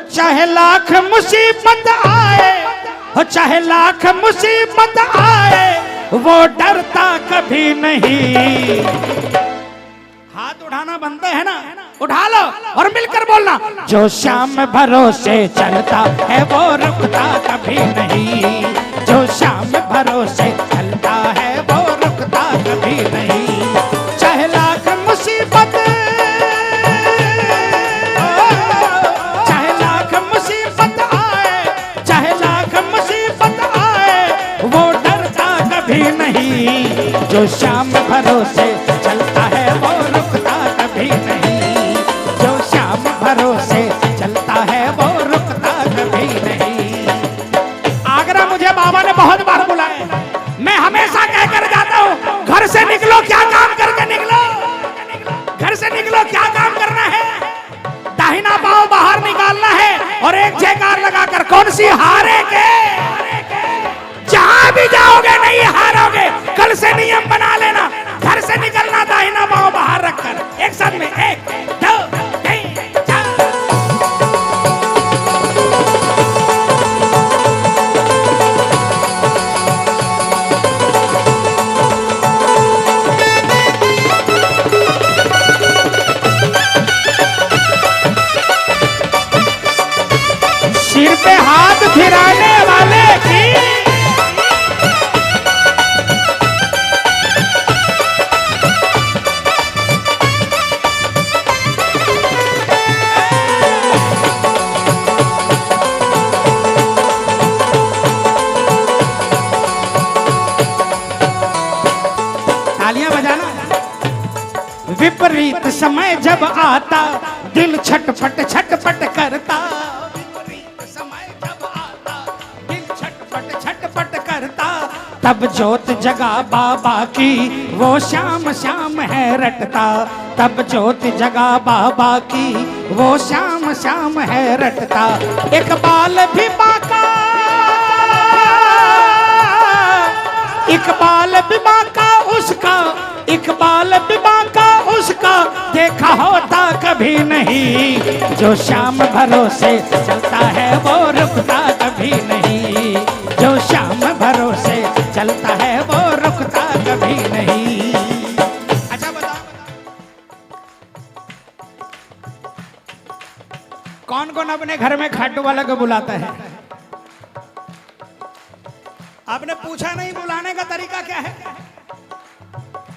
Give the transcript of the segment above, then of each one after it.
चाहे लाख मुसीबत आए, हो चाहे लाख मुसीबत आए, वो डरता कभी नहीं। हाथ उठाना बनता है ना, उठा लो और मिलकर बोलना। जो श्याम भरोसे चलता है वो रुकता कभी नहीं, जो श्याम भरोसे चलता है वो रुकता कभी नहीं। चाहे लाख मुसीबत, चाहे लाख मुसीबत आए, चाहे लाख मुसीबत आए, वो डरता कभी नहीं। जो श्याम भरोसे चलता है वो रुकता कभी नहीं, जो श्याम भरोसे चलता है वो रुकता कभी नहीं। आगरा मुझे बाबा ने बहुत बार बुलाया, मैं हमेशा कहकर जाता हूँ, घर से निकलो क्या काम करके निकलो, घर से निकलो क्या काम करना है, दाहिना पांव बाहर निकालना है और एक जयकार लगाकर। कौन सी हारे के, जहां भी जाओगे नहीं हारोगे। कल से नियम बना लेना, घर से निकलना दाहिना पांव बाहर रखकर। एक साथ में 1 2 3 4। सिर पे हाथ फिराने वाले की विपरीत समय जब आता दिल छटपट छटपट करता, विपरीत समय जब आता दिल छटपट छटपट करता, तब जोत जगा बाबा की वो श्याम श्याम है रटता, तब जोत जगा बाबा की वो श्याम श्याम है रटता। एक बाल भी बाका, इकबाल भी बाका उसका, इकबाल भी बाका उसका, देखा होता कभी नहीं। जो श्याम भरोसे चलता है वो रुकता कभी नहीं, जो श्याम भरोसे चलता है वो रुकता कभी नहीं। अच्छा बताओ, कौन कौन अपने घर में खाटू वाला को बुलाता है? आपने पूछा नहीं बुलाने का तरीका क्या है?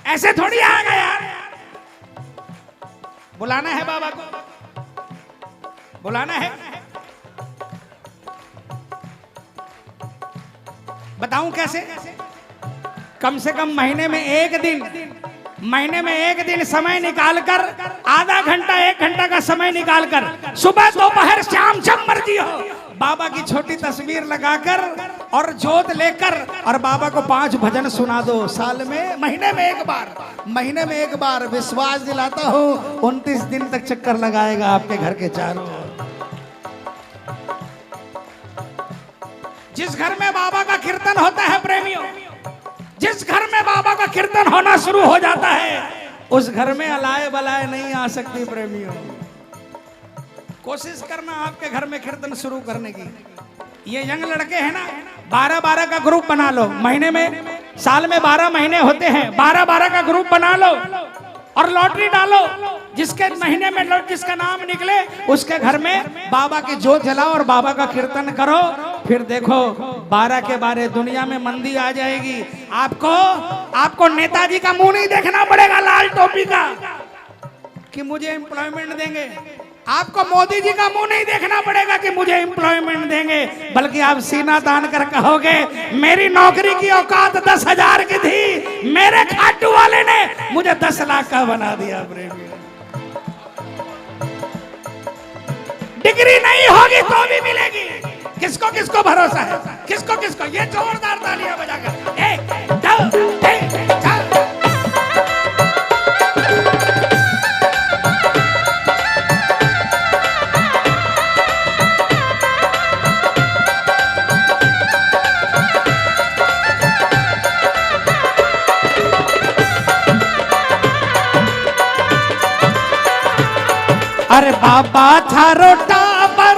ऐसे थोड़ी आएगा यार। बुलाना है बाबा को, बुलाना है। बताऊं कैसे? कम से कम महीने में एक दिन समय निकालकर, आधा घंटा 1 घंटा का समय निकालकर, सुबह दोपहर शाम जब मर्जी हो, बाबा की छोटी तस्वीर लगाकर और जोत लेकर और बाबा को 5 भजन सुना दो। साल में, महीने में एक बार विश्वास दिलाता हूँ 29 दिन तक चक्कर लगाएगा आपके घर के चारों ओर। जिस घर में बाबा का कीर्तन होता है प्रेमियों, जिस घर में बाबा का कीर्तन होना शुरू हो जाता है, उस घर में अलाए बलाए नहीं आ सकती प्रेमियों। कोशिश करना आपके घर में कीर्तन शुरू करने की। ये यंग लड़के हैं ना, 12-12 का ग्रुप बना लो। महीने में, साल में 12 महीने होते हैं, 12-12 का ग्रुप बना लो और लॉटरी डालो। जिसके महीने में जिसका नाम निकले उसके घर में बाबा की जोत जलाओ और बाबा का कीर्तन करो। फिर देखो 12 के 12 दुनिया में मंदी आ जाएगी। आपको नेताजी का मुंह नहीं देखना पड़ेगा, लाल टोपी का, कि मुझे एम्प्लॉयमेंट देंगे। आपको मोदी जी का मुंह नहीं देखना पड़ेगा कि मुझे एम्प्लॉयमेंट देंगे, बल्कि आप सीना तान कर कहोगे मेरी नौकरी की औकात 10,000 की थी, मेरे खाटू वाले ने मुझे 10 लाख का बना दिया। डिग्री नहीं होगी तो भी मिलेगी। किसको किसको भरोसा है? किसको किसको? ये जोरदार तालियां बजाकर 1 2 3 4। अरे बाबा थारो टाबर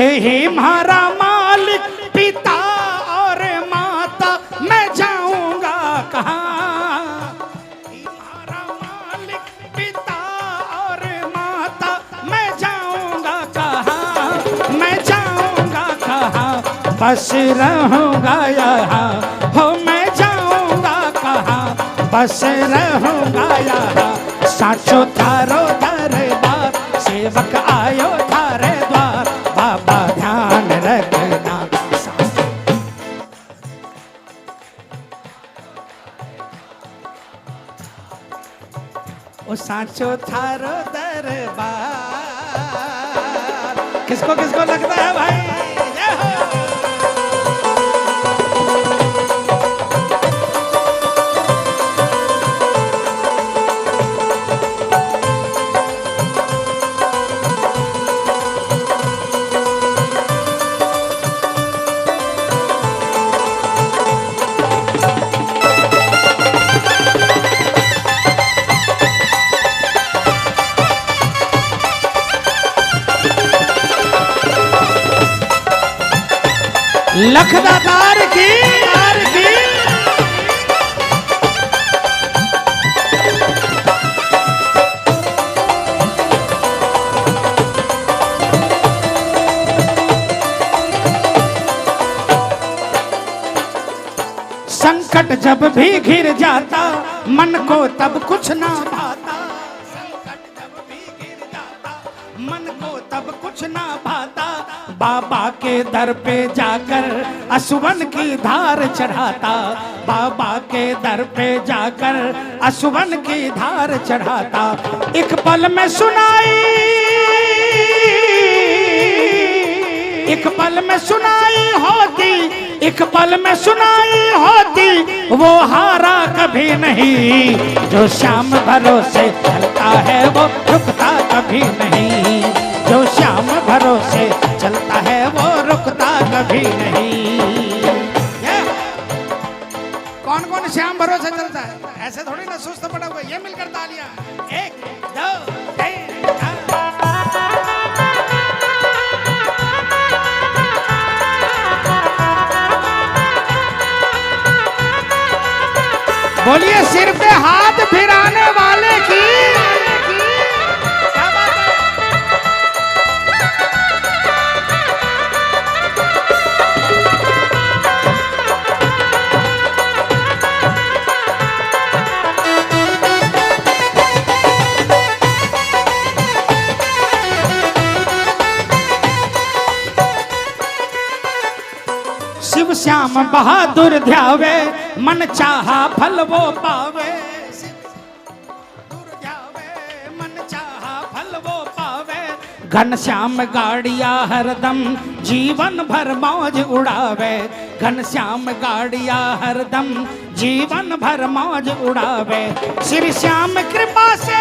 हे हमारा मालिक पिता और माता मैं जाऊंगा कहाँ। हमारा मालिक पिता और माता मैं जाऊंगा कहाँ, मैं जाऊंगा कहाँ, बस रहूंगा यहाँ हो, मैं जाऊंगा कहाँ, बस रहूंगा यहाँ। साचो थारो दरबार सेवक आयो थारे द्वार, बाबा ध्यान रखना। ओ साचो थारो दरबार। किसको किसको लगता है भाई? लखदातार की संकट जब भी घिर जाता मन को तब कुछ ना भाता। संकट जब भी घिर जाता मन को तब कुछ ना भाता। बाबा के दर पे जाकर असुवन की धार चढ़ाता। बाबा के दर पे जाकर असुवन की धार चढ़ाता। एक पल में सुनाई, एक पल में सुनाई होती, एक पल में सुनाई होती, वो हारा कभी नहीं। जो श्याम भरोसे चलता है वो रुकता कभी नहीं। जो श्याम भरोसे चलता है वो रुकता कभी नहीं। कौन कौन श्याम भरोसे चलता है? ऐसे थोड़ी ना सुस्त पड़ा हुआ। ये मिलकर तालियां, 1 2 3 बोलिए सिर पे हाथ फिराने वाले की। क्या बात है? शिव श्याम बहादुर ध्यावे मन चाहा फल वो पावे। मन चाहा फल वो पावे। घनश्याम गाड़िया हरदम जीवन भर मौज उड़ावे। घनश्याम गाड़िया हरदम जीवन भर मौज उड़ावे। श्री श्याम कृपा से,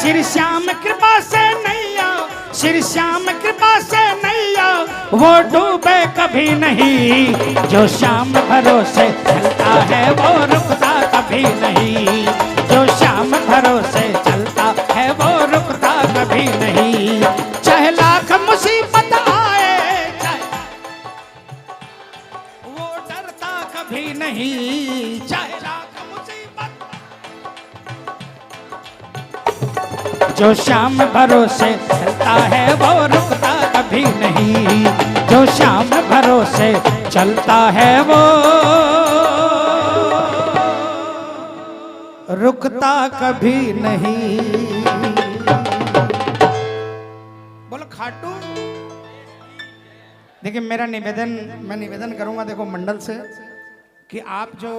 श्री श्याम कृपा से नैया, श्री श्याम कृपा से नैया वो डूबे कभी नहीं। जो श्याम भरोसे चलता है वो रुकता कभी नहीं। जो श्याम भरोसे चलता है वो रुकता कभी नहीं। चाहे लाख मुसीबत आए, वो डरता कभी नहीं। चाहे लाख मुसीबत, जो श्याम भरोसे चलता है वो रुकता कभी नहीं। जो श्याम भरोसे चलता है वो रुकता कभी नहीं। बोलो खाटू। देखिए मेरा निवेदन, मैं निवेदन करूंगा देखो मंडल से कि आप जो